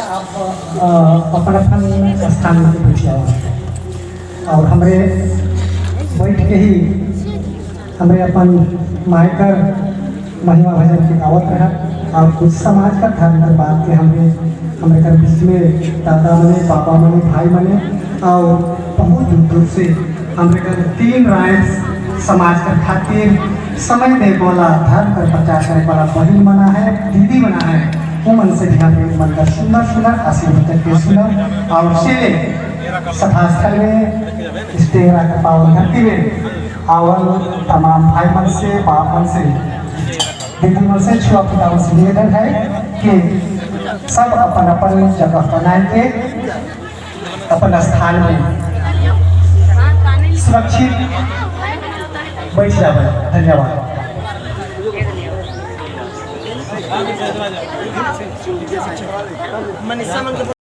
आप अपन अपन स्थान में बैठ जाओ और हमारे बैठ के ही हमारे अपन मायकर महिमा भजन की दावत रहा और कुछ समाज का धर्म की बात के हमारे घर बीच में दादा मने पापा मने भाई मने और बहुत दूर दूर से हमारे घर 3 राय समाज का खातिर समय में बोला धर्म कर प्रचार करे वाला बहन बना है दीदी बना है वो मन से ध्यान में मन का सुंदर आशीर्वाद करके सुना और से सभा स्थल में स्टेरा का पावन धरती में आवल तमाम भाई मन से बाप मन से दीदी मन से छुआ पिताओं से निवेदन है कि सब अपन अपन जगह बनाएंगे अपन स्थान में सुरक्षित बैठ जाए। धन्यवाद। मनीषा मन के